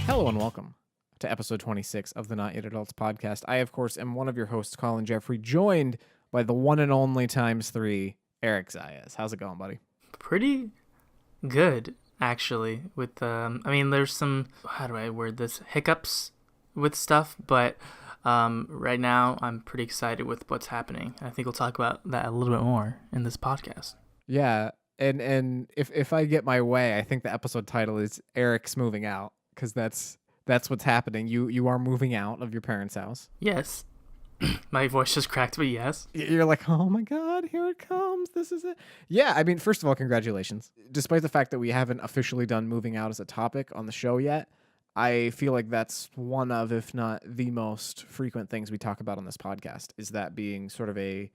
Hello and welcome to episode 26 of the Not Yet Adults podcast. I, of course, am one of your hosts, Collin Geffrey, joined by the one and only times three, Eric Zayas. How's it going, buddy? Pretty good, actually. With there's some, how do I word this, hiccups with stuff, but right now I'm pretty excited with what's happening. I think we'll talk about that a little bit more in this podcast. Yeah, and if I get my way, I think the episode title is Eric's Moving Out, because that's what's happening. You are moving out of your parents' house. Yes. My voice just cracked, but yes. You're like, oh my God, here it comes. This is it. Yeah, I mean, first of all, congratulations. Despite the fact that we haven't officially done moving out as a topic on the show yet, I feel like that's one of, if not the most frequent things we talk about on this podcast, is that being sort of a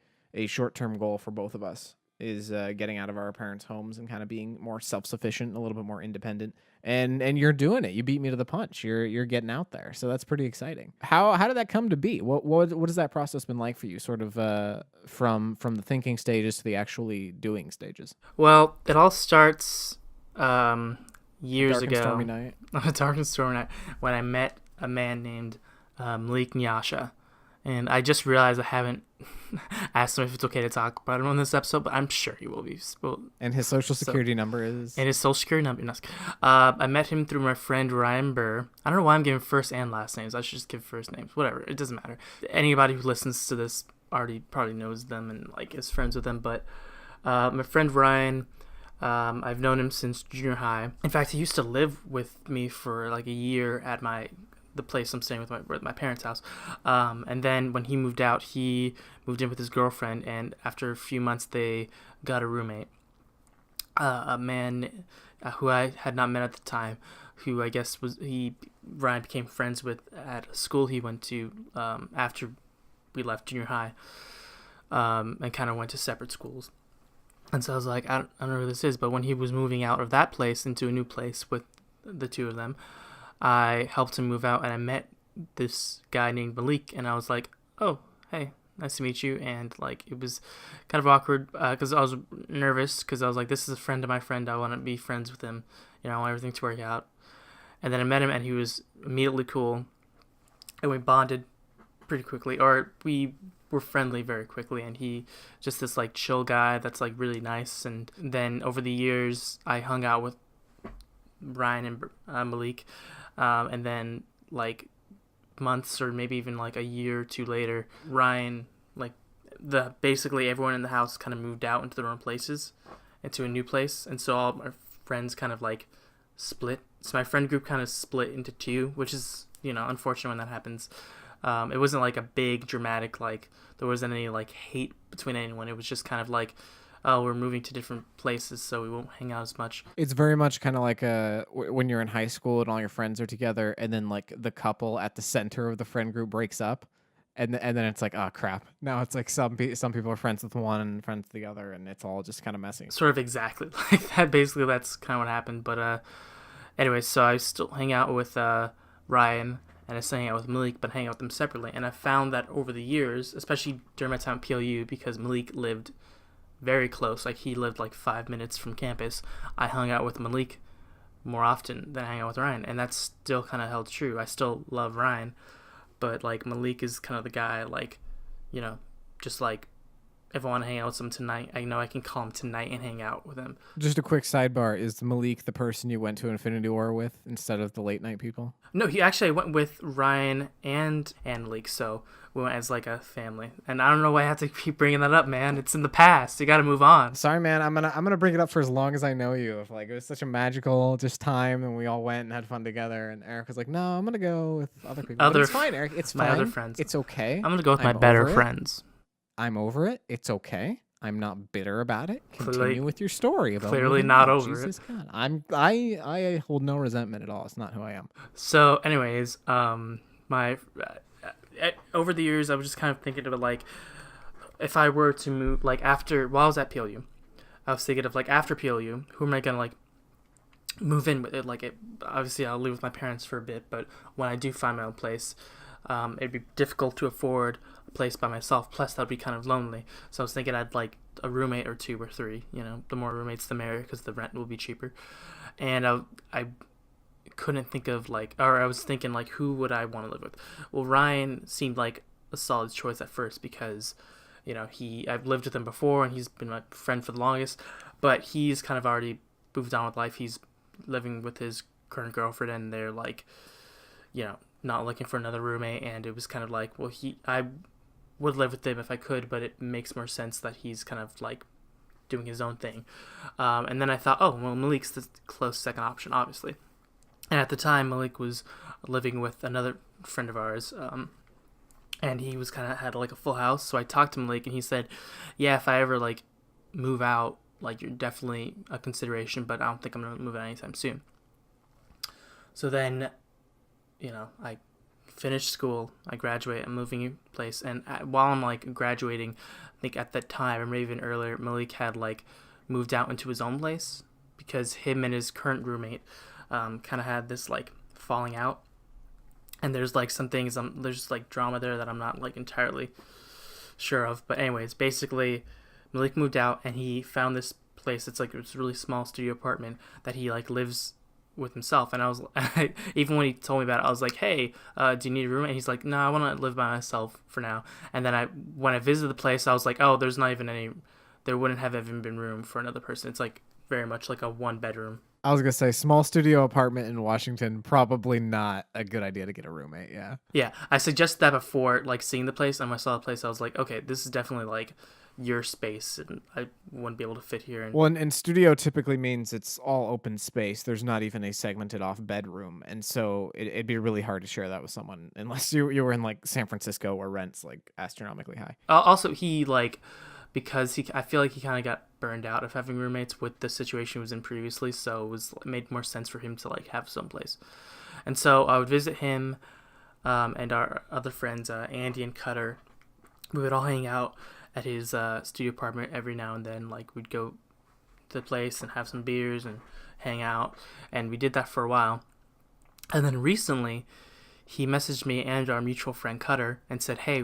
short-term goal for both of us, is getting out of our parents' homes and kind of being more self-sufficient, a little bit more independent. And you're doing it. You beat me to the punch. You're getting out there. So that's pretty exciting. How did that come to be? What has that process been like for you, sort of from the thinking stages to the actually doing stages? Well, it all starts years Dark ago. and stormy night. A dark and stormy night when I met a man named Malik Nyasha. And I just realized I haven't asked him if it's okay to talk about him on this episode, but I'm sure he will be. And his social security number is? And his social security number. No, I met him through my friend Ryan Burr. I don't know why I'm giving first and last names. I should just give first names. Whatever. It doesn't matter. Anybody who listens to this already probably knows them and like is friends with them. But my friend Ryan, I've known him since junior high. In fact, he used to live with me for like a year at the place I'm staying with my parents' house. And then when he moved out, he moved in with his girlfriend, and after a few months, they got a roommate. A man who I had not met at the time, who I guess Ryan became friends with at a school he went to after we left junior high, and kind of went to separate schools. And so I was like, I don't know who this is, but when he was moving out of that place into a new place with the two of them, I helped him move out, and I met this guy named Malik, and I was like, oh, hey, nice to meet you. And like, it was kind of awkward because I was nervous, because I was like, this is a friend of my friend. I want to be friends with him. I want everything to work out. And then I met him, and he was immediately cool, and we bonded pretty quickly, or we were friendly very quickly, and he just this like chill guy that's like really nice. And then over the years, I hung out with Ryan and Malik. And then like months or maybe even like a year or two later, Ryan, like basically everyone in the house kind of moved out into their own places, into a new place. And so all my friends kind of like split. So my friend group kind of split into two, which is, unfortunate when that happens. It wasn't like a big dramatic, like there wasn't any like hate between anyone. It was just kind of like, oh, we're moving to different places, so we won't hang out as much. It's very much kind of like when you're in high school and all your friends are together, and then like the couple at the center of the friend group breaks up, and then it's like, oh crap. Now it's like some people are friends with one and friends with the other, and it's all just kind of messy. Sort of exactly like that. Basically, that's kind of what happened. But anyway, so I still hang out with Ryan, and I still hang out with Malik, but hang out with them separately. And I found that over the years, especially during my time at PLU, because Malik lived very close, like he lived like 5 minutes from campus, I hung out with Malik more often than I hang out with Ryan, and that's still kind of held true. I still love Ryan, but like Malik is kind of the guy, like, just like if I want to hang out with him tonight, I know I can call him tonight and hang out with him. Just a quick sidebar, is Malik the person you went to Infinity War with instead of the late night people? No, I went with Ryan and Malik, so we went as like a family. And I don't know why I have to keep bringing that up, man. It's in the past. You got to move on. Sorry, man. I'm gonna bring it up for as long as I know you. If like it was such a magical just time, and we all went and had fun together. And Eric was like, "No, I'm gonna go with other people." But it's fine, Eric. It's fine. My other friends. It's okay. I'm gonna go with my better friends. I'm over it. It's okay. I'm not bitter about it. Continue with your story about clearly not over Jesus God. I hold no resentment at all. It's not who I am. So, anyways, over the years, I was just kind of thinking of it like, if I were to move, like while I was at PLU, I was thinking of like after PLU, who am I gonna like move in with? Obviously I'll live with my parents for a bit, but when I do find my own place, it'd be difficult to afford a place by myself. Plus, that'd be kind of lonely. So I was thinking I'd like a roommate or two or three. The more roommates, the merrier, because the rent will be cheaper. And couldn't think of like, or I was thinking like, who would I want to live with? Well, Ryan seemed like a solid choice at first because, I've lived with him before and he's been my friend for the longest, but he's kind of already moved on with life. He's living with his current girlfriend and they're like, not looking for another roommate. And it was kind of like, well, I would live with him if I could, but it makes more sense that he's kind of like doing his own thing. And then I thought, oh, well, Malik's the close second option, obviously. And at the time, Malik was living with another friend of ours, and he was kind of had like a full house. So I talked to Malik, and he said, "Yeah, if I ever like move out, like you're definitely a consideration, but I don't think I'm gonna move out anytime soon." So then, I finished school, I graduate, I'm moving a place, and while I'm like graduating, I think at that time, or maybe even earlier, Malik had like moved out into his own place because him and his current roommate kind of had this like falling out, and there's like some things there's like drama there that I'm not like entirely sure of, but anyways, basically Malik moved out and he found this place. It's like this really small studio apartment that he like lives with himself, and I was even when he told me about it, I was like, hey, do you need a roommate? And he's like, no, I want to live by myself for now. And then when I visited the place, I was like, oh, there wouldn't have even been room for another person. It's like very much like a 1 bedroom. I was gonna say small studio apartment in Washington, probably not a good idea to get a roommate. Yeah. Yeah, I suggested that before like seeing the place, and when I saw the place, I was like, okay, this is definitely like your space, and I wouldn't be able to fit here. And studio typically means it's all open space. There's not even a segmented off bedroom, and so it'd be really hard to share that with someone unless you were in like San Francisco where rent's like astronomically high. Also, he like because I feel like he kind of got burned out of having roommates with the situation he was in previously, so it made more sense for him to like have someplace. And so I would visit him and our other friends, Andy and Cutter. We would all hang out at his studio apartment every now and then. Like we'd go to the place and have some beers and hang out, and we did that for a while. And then recently, he messaged me and our mutual friend Cutter and said, "Hey,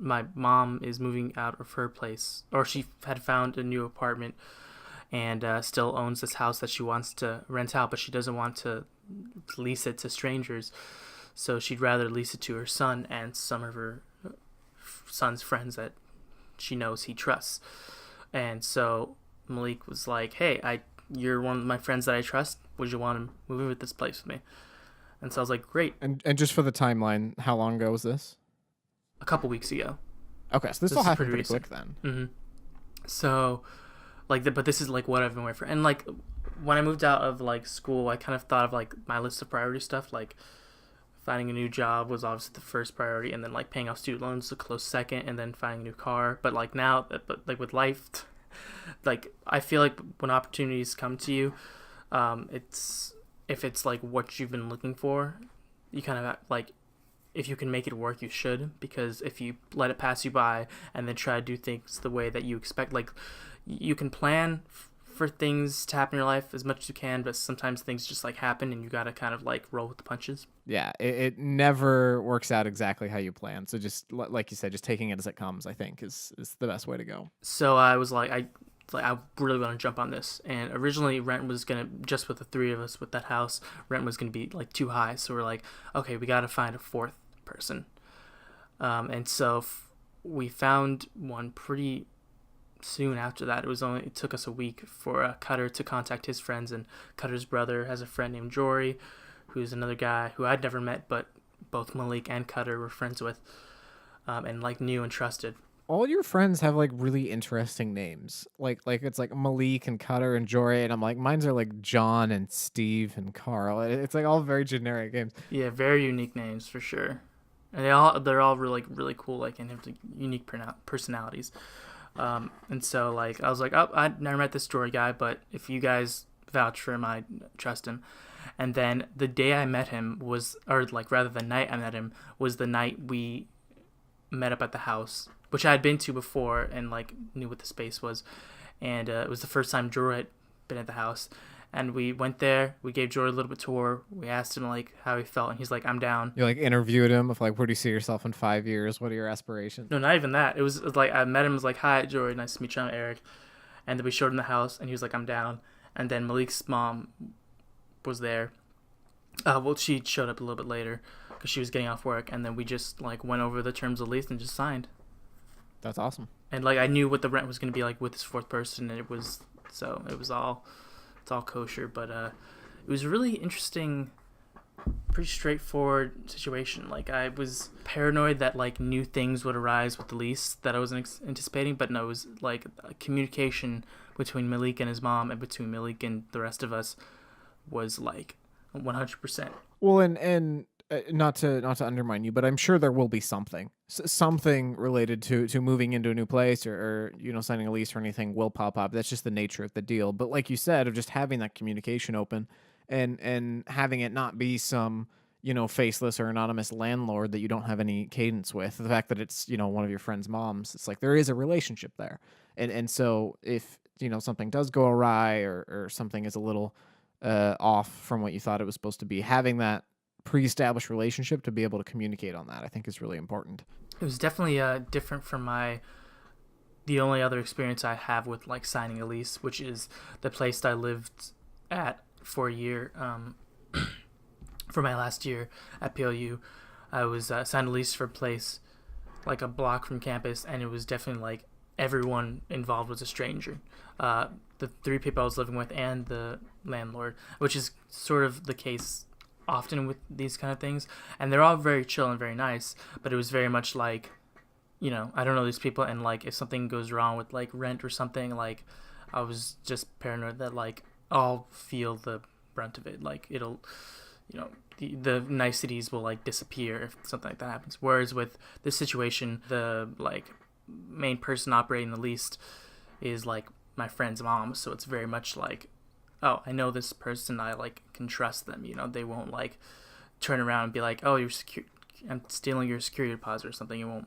my mom is moving out of her place, or she had found a new apartment and still owns this house that she wants to rent out, but she doesn't want to lease it to strangers. So she'd rather lease it to her son and some of her son's friends that she knows he trusts." And so Malik was like, "Hey, you're one of my friends that I trust. Would you want to move in with this place with me?" And so I was like, "Great." And just for the timeline, how long ago was this? A couple weeks ago. Okay, so this all happened pretty quick then. Mm-hmm. So, but this is like what I've been waiting for. And like when I moved out of like school, I kind of thought of like my list of priority stuff. Like finding a new job was obviously the first priority, and then like paying off student loans a close second, and then finding a new car. But like now, like with life, like I feel like when opportunities come to you, if it's like what you've been looking for, you kind of like, if you can make it work, you should, because if you let it pass you by and then try to do things the way that you expect, like you can plan for things to happen in your life as much as you can, but sometimes things just like happen and you gotta kind of like roll with the punches. Yeah, it never works out exactly how you plan. So just like you said, just taking it as it comes, I think is the best way to go. So I was like, I really want to jump on this. And originally rent was going to, just with the three of us with that house, rent was going to be like too high. So we're like, okay, we got to find a fourth person. And so we found one pretty soon after that. It took us a week for Cutter to contact his friends, and Cutter's brother has a friend named Jory, who's another guy who I'd never met, but both Malik and Cutter were friends with, and like knew and trusted. All your friends have like really interesting names. Like it's like Malik and Cutter and Jory, and I'm like, mine's are like John and Steve and Carl. It's like all very generic names. Yeah, very unique names for sure. And they're all really cool, like, and have like unique personalities. And so like I was like, oh, I never met this Jory guy, but if you guys vouch for him, I trust him. And then the day I met him was, or like rather the night I met him was the night we met up at the house, which I had been to before and like knew what the space was. And it was the first time Jory had been at the house. And we went there, we gave Jory a little bit tour, we asked him like how he felt, and he's like, "I'm down." You like interviewed him of like, where do you see yourself in 5 years? What are your aspirations? No, not even that. It was like I met him, was like, "Hi Jory, nice to meet you, I'm Eric." And then we showed him the house and he was like, "I'm down." And then Malik's mom was there, Well, she showed up a little bit later because she was getting off work, and then we just like went over the terms of the lease and just signed. That's awesome. And like I knew what the rent was going to be like with this fourth person, and it was all it's all kosher. But it was really interesting, pretty straightforward situation. Like I was paranoid that like new things would arise with the lease that I wasn't anticipating, but no, it was like communication between Malik and his mom and between Malik and the rest of us was like 100%. Well, and not to undermine you, but I'm sure there will be something something related to moving into a new place or signing a lease or anything will pop up. That's just the nature of the deal. But like you said, of just having that communication open and having it not be some faceless or anonymous landlord that you don't have any cadence with. The fact that it's one of your friend's moms, it's like there is a relationship there, and so if something does go awry or something is a little off from what you thought it was supposed to be, having that pre-established relationship to be able to communicate on that, I think is really important. It was definitely different from the only other experience I have with like signing a lease, which is the place that I lived at for a year. For my last year at PLU, I was signed a lease for a place like a block from campus, and it was definitely like everyone involved was a stranger. The three people I was living with and the landlord, which is sort of the case often with these kind of things, and they're all very chill and very nice, but it was very much like, I don't know these people, and like if something goes wrong with like rent or something, like I was just paranoid that like I'll feel the brunt of it, like it'll the niceties will like disappear if something like that happens. Whereas with this situation, the like main person operating the lease is like my friend's mom, so it's very much like, oh, I know this person, I like can trust them. They won't like turn around and be like, oh, I'm stealing your security deposit or something.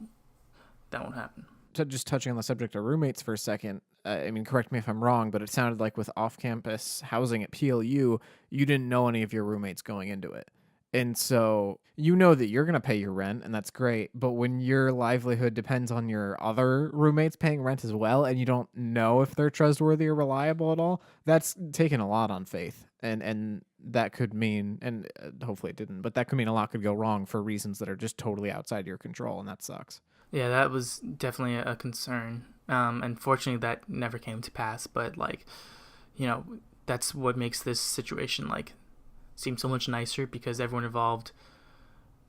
That won't happen. Just touching on the subject of roommates for a second, I mean, correct me if I'm wrong, but it sounded like with off-campus housing at PLU, you didn't know any of your roommates going into it. And so that you're going to pay your rent, and that's great. But when your livelihood depends on your other roommates paying rent as well, and you don't know if they're trustworthy or reliable at all, that's taking a lot on faith. And that could mean, and hopefully it didn't, but that could mean a lot could go wrong for reasons that are just totally outside your control, and that sucks. Yeah, that was definitely a concern. Unfortunately, that never came to pass. But like, that's what makes this situation like seem so much nicer, because everyone involved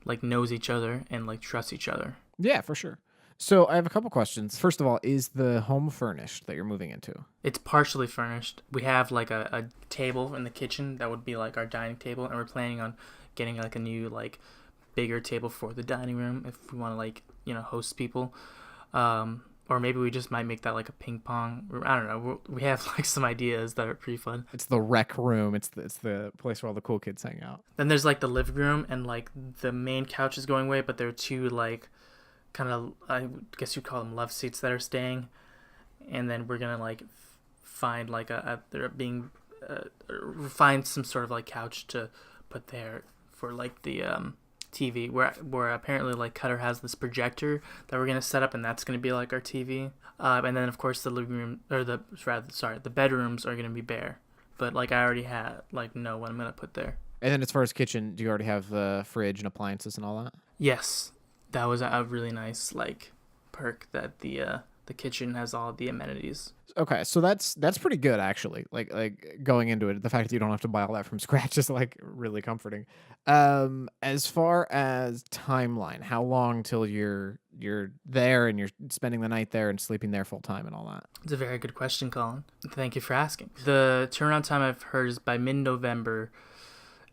like knows each other and like trusts each other. Yeah, for sure. So I have a couple questions. First of all, is the home furnished that you're moving into? It's partially furnished. We have like a table in the kitchen that would be like our dining table, and we're planning on getting like a new like bigger table for the dining room if we want to like host people, or maybe we just might make that like a ping pong. I don't know. We have like some ideas that are pretty fun. It's the rec room. It's the place where all the cool kids hang out. Then there's like the living room, and like the main couch is going away, but there are two like kind of, I guess you'd call them love seats that are staying, and then we're gonna like find like find some sort of like couch to put there for like the TV, where apparently like Cutter has this projector that we're gonna set up, and that's gonna be like our TV. And then of course the living room, or the bedrooms are gonna be bare. But like I already know what I'm gonna put there. And then as far as kitchen, do you already have the fridge and appliances and all that? Yes, that was a really nice like perk, that the kitchen has all the amenities. Okay, so that's pretty good actually. Like going into it, the fact that you don't have to buy all that from scratch is like really comforting. As far as timeline, how long till you're there and you're spending the night there and sleeping there full time and all that? It's a very good question, Colin. Thank you for asking. The turnaround time I've heard is by mid-November,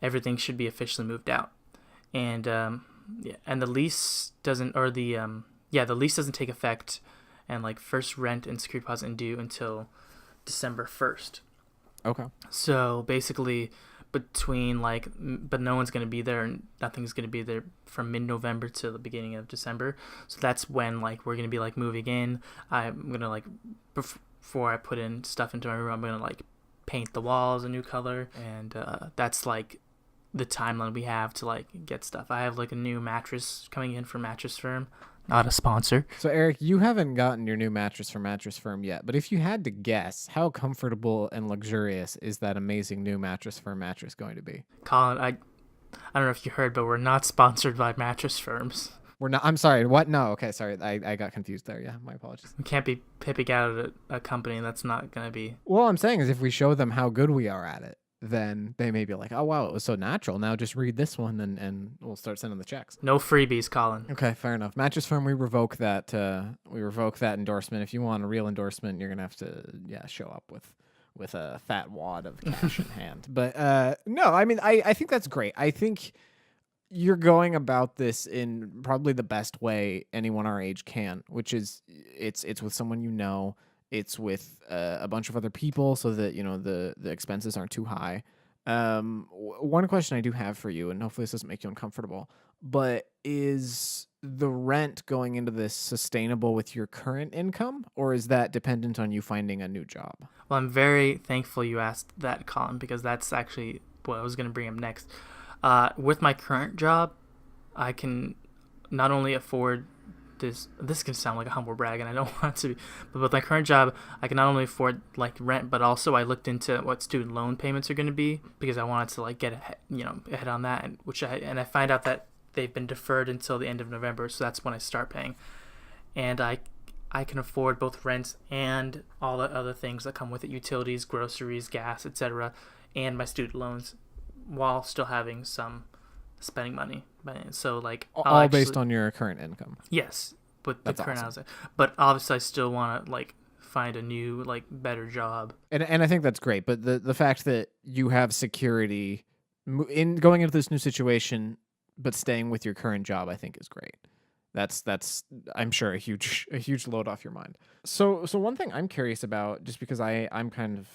everything should be officially moved out, and and the lease doesn't, or the lease doesn't take effect, and like first rent and security deposit isn't due until December 1st. Okay. So basically between but no one's going to be there, and nothing's going to be there from mid-November to the beginning of December. So that's when like we're going to be like moving in. I'm going to like, before I put in stuff into my room, I'm going to like paint the walls a new color, and that's like the timeline we have to like get stuff. I have like a new mattress coming in from Mattress Firm. Not a sponsor. So Eric, you haven't gotten your new mattress from Mattress Firm yet, but if you had to guess, how comfortable and luxurious is that amazing new Mattress Firm mattress going to be? Colin, I don't know if you heard, but we're not sponsored by Mattress Firms. We're not. I'm sorry. What? No. Okay. Sorry. I got confused there. Yeah. My apologies. We can't be pipping out at a company that's not going to be. Well, I'm saying is if we show them how good we are at it, then they may be like, oh, wow, it was so natural. Now just read this one and we'll start sending the checks. No freebies, Colin. Okay. Fair enough. Mattress Firm, we revoke that. We revoke that endorsement. If you want a real endorsement, you're going to have to, show up with a fat wad of cash in hand. But no, I mean, I think that's great. I think you're going about this in probably the best way anyone our age can, which is it's with someone you know, it's with a bunch of other people, so that the expenses aren't too high. One question I do have for you, and hopefully this doesn't make you uncomfortable, but is the rent going into this sustainable with your current income, or is that dependent on you finding a new job? Well, I'm very thankful you asked that, Colin, because that's actually what I was going to bring up next. With my current job, I can not only afford this. This can sound like a humble brag, and I don't want it to be. But with my current job, I can not only afford like rent, but also I looked into what student loan payments are going to be because I wanted to like get ahead on that, and I find out that they've been deferred until the end of November, so that's when I start paying, and I can afford both rent and all the other things that come with it: utilities, groceries, gas, etc., and my student loans, while still having some spending money. So like all based on your current income. Yes, but the current awesome. housing. But obviously, I still want to like find a new like better job. And I think that's great. But the fact that you have security in going into this new situation, but staying with your current job, I think is great. That's I'm sure a huge load off your mind. So one thing I'm curious about, just because I'm kind of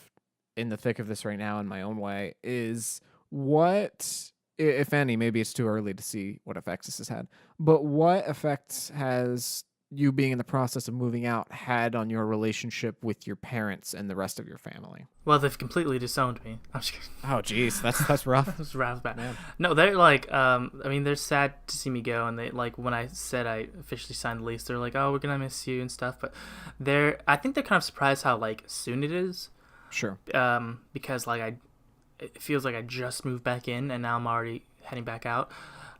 in the thick of this right now in my own way, is what, if any, maybe it's too early to see what effects this has had, but what effects has you being in the process of moving out had on your relationship with your parents and the rest of your family? Well, they've completely disowned me. I'm just kidding. Oh, geez, that's rough. That's rough, bad. Man. No, they're like, I mean, they're sad to see me go, and they like when I said I officially signed the lease, they're like, oh, we're gonna miss you and stuff. But I think they're kind of surprised how like soon it is. Sure. Because like it feels like I just moved back in, and now I'm already heading back out.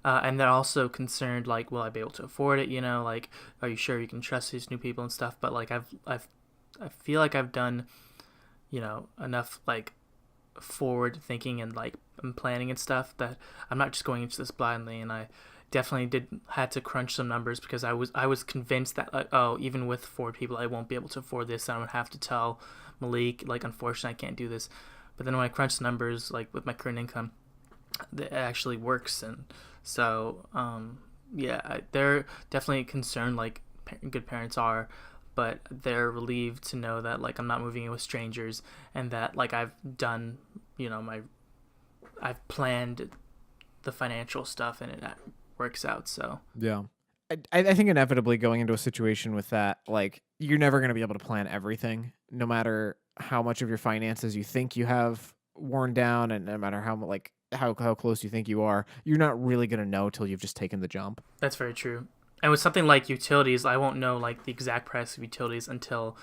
And they're also concerned, like, will I be able to afford it? Like, are you sure you can trust these new people and stuff? But like, I feel like I've done, enough like forward thinking and like planning and stuff that I'm not just going into this blindly. And I definitely had to crunch some numbers because I was convinced that like, oh, even with 4 people, I won't be able to afford this. And I would have to tell Malik, like, unfortunately, I can't do this. But then when I crunch the numbers, like with my current income, it actually works. And so, they're definitely concerned, like good parents are, but they're relieved to know that like I'm not moving in with strangers, and that like I've done, I've planned the financial stuff, and it works out. So yeah, I think inevitably going into a situation with that, like, you're never going to be able to plan everything, no matter how much of your finances you think you have worn down, and no matter how close you think you are, you're not really going to know till you've just taken the jump. That's very true. And with something like utilities, I won't know like the exact price of utilities until,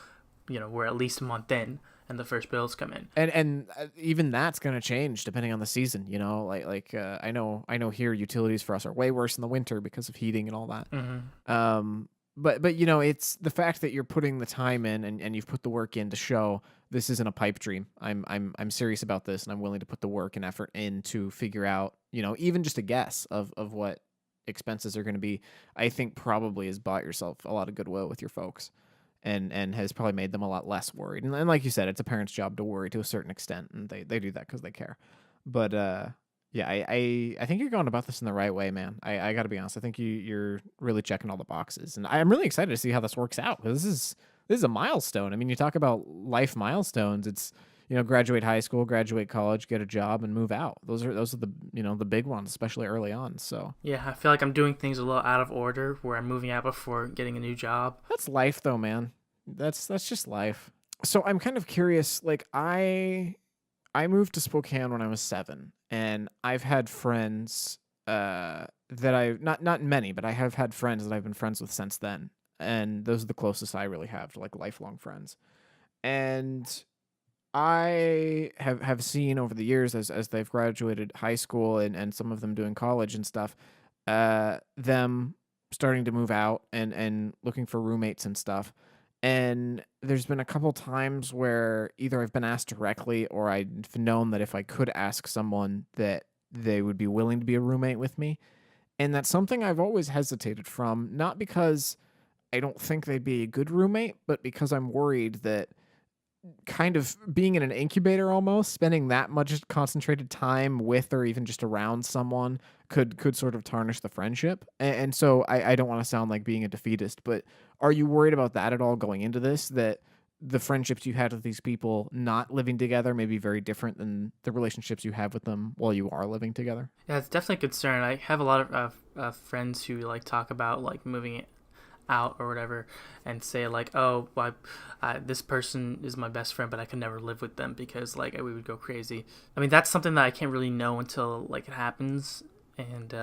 we're at least a month in and the first bills come in. And even that's going to change depending on the season, I know here utilities for us are way worse in the winter because of heating and all that. Mm-hmm. But it's the fact that you're putting the time in and you've put the work in to show this isn't a pipe dream. I'm serious about this, and I'm willing to put the work and effort in to figure out, even just a guess of what expenses are going to be. I think probably has bought yourself a lot of goodwill with your folks, and has probably made them a lot less worried. And like you said, it's a parent's job to worry to a certain extent, and they do that because they care. But yeah, I think you're going about this in the right way, man. I got to be honest. I think you're really checking all the boxes, and I'm really excited to see how this works out, because this is a milestone. I mean, you talk about life milestones. It's, graduate high school, graduate college, get a job, and move out. Those are the the big ones, especially early on. So yeah, I feel like I'm doing things a little out of order, where I'm moving out before getting a new job. that's life, though, man. That's just life. So I'm kind of curious. Like, I moved to Spokane when I was 7, and I've had friends that I not many, but I have had friends that I've been friends with since then, and those are the closest I really have to like lifelong friends. And I have seen over the years as they've graduated high school and some of them doing college and stuff, them starting to move out and looking for roommates and stuff. And there's been a couple times where either I've been asked directly or I've known that if I could ask someone that they would be willing to be a roommate with me. And that's something I've always hesitated from, not because I don't think they'd be a good roommate, but because I'm worried that kind of being in an incubator almost, spending that much concentrated time with or even just around someone could sort of tarnish the friendship. And so I don't want to sound like being a defeatist, but are you worried about that at all going into this? That the friendships you had with these people not living together may be very different than the relationships you have with them while you are living together? Yeah, it's definitely a concern. I have a lot of friends who like talk about like moving out or whatever, and say like, oh, well, this person is my best friend, but I could never live with them because like we would go crazy. I mean, that's something that I can't really know until like it happens, and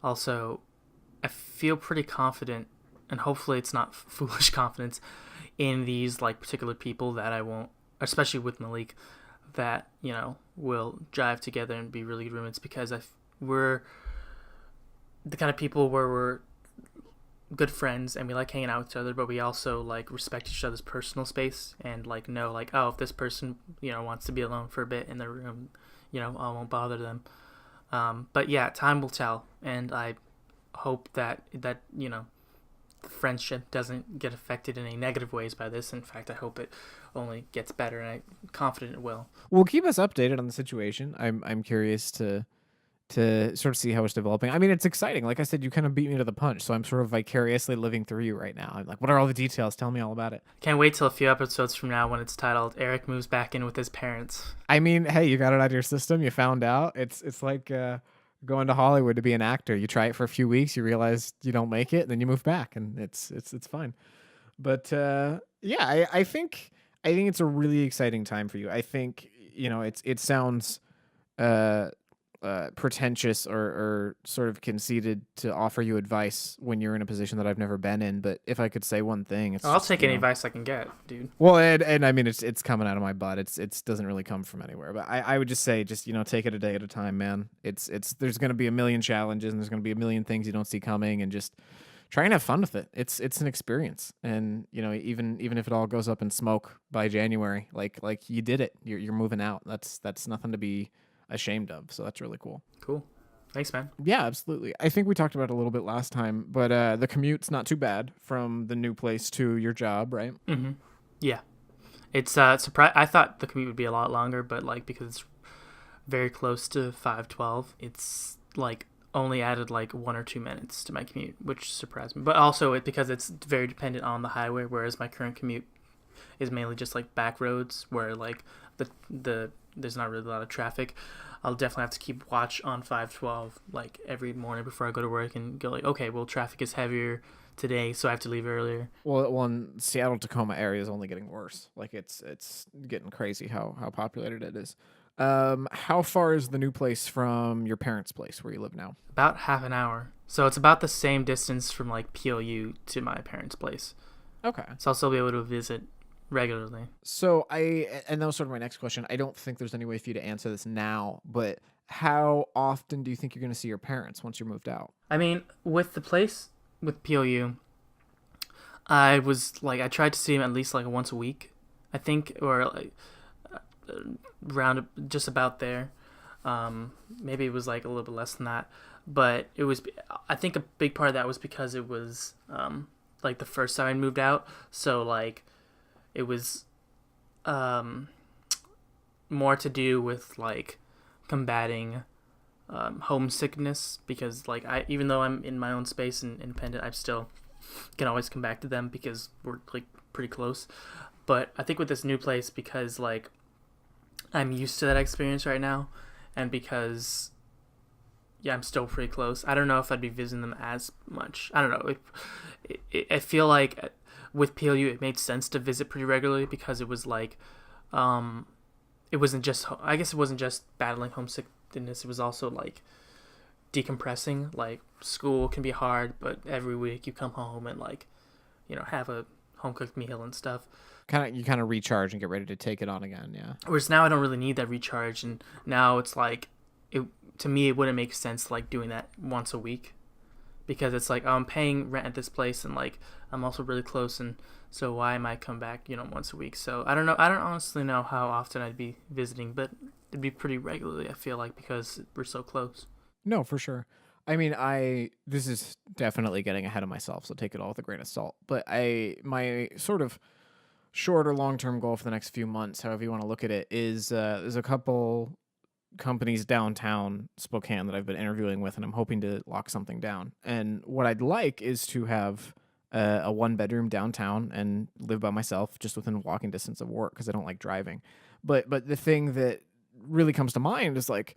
also I feel pretty confident, and hopefully it's not foolish confidence, in these like particular people that I won't, especially with Malik, that will jive together and be really good roommates, because we're the kind of people where we're good friends and we like hanging out with each other, but we also like respect each other's personal space and like know like, oh, if this person wants to be alone for a bit in their room, I won't bother them. But yeah, time will tell, and I hope that friendship doesn't get affected in any negative ways by this. In fact, I hope it only gets better, and I'm confident it will. Well, keep us updated on the situation. I'm curious to sort of see how it's developing. I mean, it's exciting. Like I said, you kind of beat me to the punch, so I'm sort of vicariously living through you right now. I'm like, what are all the details? Tell me all about it. Can't wait till a few episodes from now when it's titled Eric Moves Back In With His Parents. I mean, hey, you got it out of your system. You found out. It's like going to Hollywood to be an actor. You try it for a few weeks, you realize you don't make it, and then you move back, and it's fine. But yeah, I think it's a really exciting time for you. I think it sounds pretentious or sort of conceited to offer you advice when you're in a position that I've never been in. But if I could say one thing, I'll take any advice I can get, dude. Well, and I mean, it's coming out of my butt. It doesn't really come from anywhere. But I would just say, take it a day at a time, man. There's going to be a million challenges, and there's going to be a million things you don't see coming, and just try and have fun with it. It's an experience, and even if it all goes up in smoke by January, like you did it, you're moving out. That's nothing to be ashamed of. So that's really cool. Cool. Thanks, man. Yeah, absolutely. I think we talked about it a little bit last time, but the commute's not too bad from the new place to your job, right? Mm-hmm. Yeah. It's surprise. I thought the commute would be a lot longer, but like because it's very close to 512, it's like only added like 1 or 2 minutes to my commute, which surprised me. But also because it's very dependent on the highway, whereas my current commute is mainly just like back roads where like the there's not really a lot of traffic. I'll definitely have to keep watch on 512 like every morning before I go to work and go like, okay, well, traffic is heavier today, so I have to leave earlier. Well, in Seattle Tacoma area is only getting worse. Like it's getting crazy how populated it is. How far is the new place from your parents' place where you live now? About half an hour. So it's about the same distance from like PLU to my parents' place. Okay. So I'll still be able to visit regularly. So and that was sort of my next question. I don't think there's any way for you to answer this now, but how often do you think you're going to see your parents once you're moved out? I mean, with the place, with PLU, I tried to see them at least like once a week, I think, or like around just about there. Maybe it was like a little bit less than that, but I think a big part of that was because it was like the first time I moved out, so like it was more to do with like combating homesickness, because like even though I'm in my own space and independent, I still can always come back to them because we're like pretty close. But I think with this new place, because like I'm used to that experience right now, and because I'm still pretty close, I don't know if I'd be visiting them as much. I don't know. I feel like with PLU it made sense to visit pretty regularly because it was like it wasn't just battling homesickness, it was also like decompressing. Like school can be hard, but every week you come home and like have a home cooked meal and stuff. You kind of recharge and get ready to take it on again. Yeah. Whereas now I don't really need that recharge, and now it's like, to me it wouldn't make sense like doing that once a week, because it's like, oh, I'm paying rent at this place and like I'm also really close, and so why am I come back once a week? So I don't know. I don't honestly know how often I'd be visiting, but it'd be pretty regularly, I feel like, because we're so close. No, for sure. I mean, this is definitely getting ahead of myself, so take it all with a grain of salt. But my sort of short or long-term goal for the next few months, however you want to look at it, is there's a couple companies downtown Spokane that I've been interviewing with, and I'm hoping to lock something down. And what I'd like is to have a 1-bedroom downtown and live by myself, just within walking distance of work, because I don't like driving. But the thing that really comes to mind is like,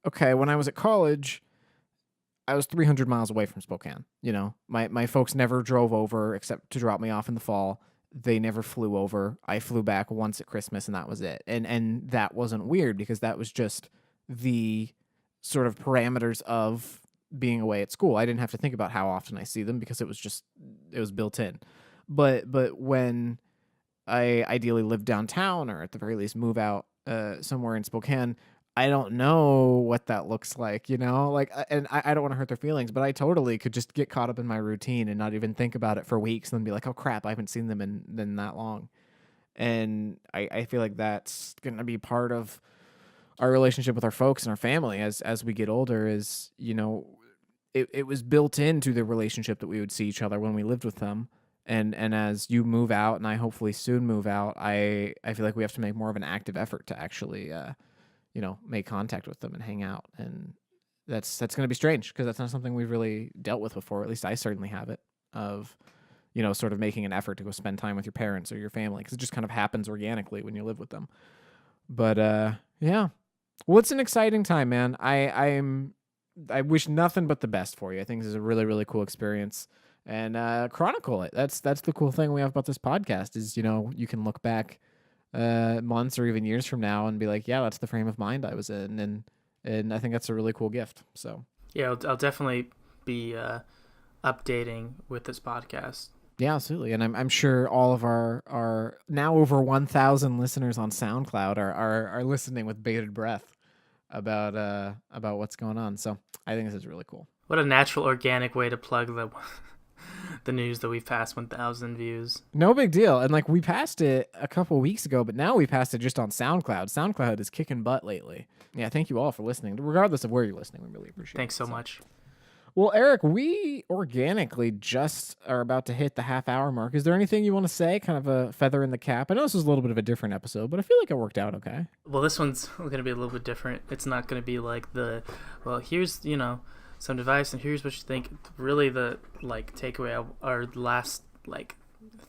okay, when I was at college, I was 300 miles away from Spokane. My folks never drove over except to drop me off in the fall. They never flew over. I flew back once at Christmas, and that was it. And that wasn't weird, because that was just the sort of parameters of being away at school. I didn't have to think about how often I see them, because it was built in. But when I ideally live downtown, or at the very least move out somewhere in Spokane, I don't know what that looks like, and I don't want to hurt their feelings, but I totally could just get caught up in my routine and not even think about it for weeks, and then be like, oh crap, I haven't seen them in that long. And I feel like that's going to be part of our relationship with our folks and our family as we get older. Is, it was built into the relationship that we would see each other when we lived with them. And as you move out, and I hopefully soon move out, I feel like we have to make more of an active effort to actually make contact with them and hang out. And that's going to be strange, because that's not something we've really dealt with before. At least I certainly have it, of, sort of making an effort to go spend time with your parents or your family, because it just kind of happens organically when you live with them. But yeah, well, it's an exciting time, man. I wish nothing but the best for you. I think this is a really, really cool experience, and chronicle it. That's the cool thing we have about this podcast is, you can look back months or even years from now and be like, yeah, that's the frame of mind I was in. And I think that's a really cool gift. So yeah, I'll definitely be updating with this podcast. Yeah, absolutely. And I'm sure all of our now over 1,000 listeners on SoundCloud are listening with bated breath about what's going on. So I think this is really cool. What a natural, organic way to plug the news that we've passed 1,000 views. No big deal. And we passed it a couple weeks ago, but now we passed it just on SoundCloud. SoundCloud is kicking butt lately. Yeah, thank you all for listening. Regardless of where you're listening, we really appreciate it. Thanks so much. Well, Eric, we organically just are about to hit the half-hour mark. Is there anything you want to say, kind of a feather in the cap? I know this was a little bit of a different episode, but I feel like it worked out okay. Well, this one's going to be a little bit different. It's not going to be like here's, some advice and here's what you think. Really the, takeaway or the last,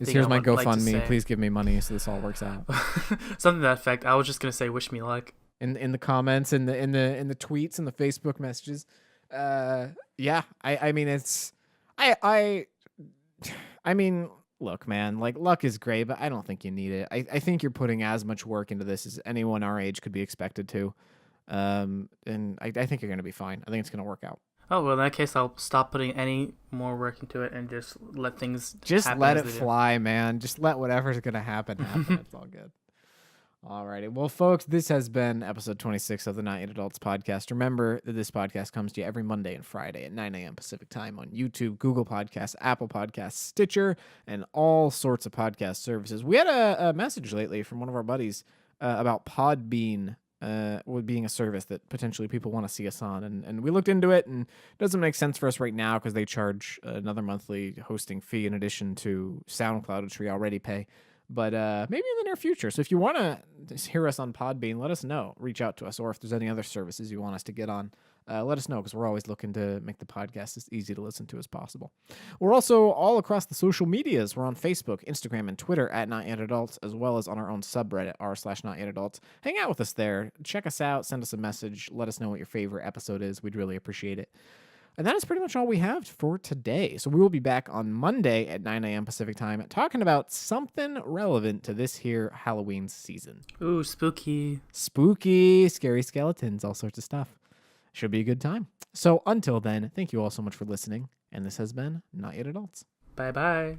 here's my GoFundMe. Please give me money so this all works out. Something to that effect. I was just going to say, wish me luck. In the comments, in the tweets, and the Facebook messages. Yeah, I mean, look, man, luck is great, but I don't think you need it. I think you're putting as much work into this as anyone our age could be expected to. And I think you're going to be fine. I think it's going to work out. Oh, well, in that case, I'll stop putting any more work into it and just let things happen. Let it fly, man. Just let whatever's going to happen. It's all good. Alrighty. Well, folks, this has been episode 26 of the Not Yet Adults podcast. Remember that this podcast comes to you every Monday and Friday at 9 a.m. Pacific time on YouTube, Google Podcasts, Apple Podcasts, Stitcher, and all sorts of podcast services. We had a message lately from one of our buddies about Podbean being a service that potentially people want to see us on. And we looked into it, and it doesn't make sense for us right now because they charge another monthly hosting fee in addition to SoundCloud, which we already pay. But maybe in the near future. So if you want to hear us on Podbean, let us know. Reach out to us. Or if there's any other services you want us to get on, let us know, because we're always looking to make the podcast as easy to listen to as possible. We're also all across the social medias. We're on Facebook, Instagram, and Twitter at Not Yet Adults, as well as on our own subreddit, r/Not Yet Adults. Hang out with us there. Check us out. Send us a message. Let us know what your favorite episode is. We'd really appreciate it. And that is pretty much all we have for today. So we will be back on Monday at 9 a.m. Pacific time talking about something relevant to this here Halloween season. Ooh, spooky. Spooky, scary skeletons, all sorts of stuff. Should be a good time. So until then, thank you all so much for listening. And this has been Not Yet Adults. Bye-bye.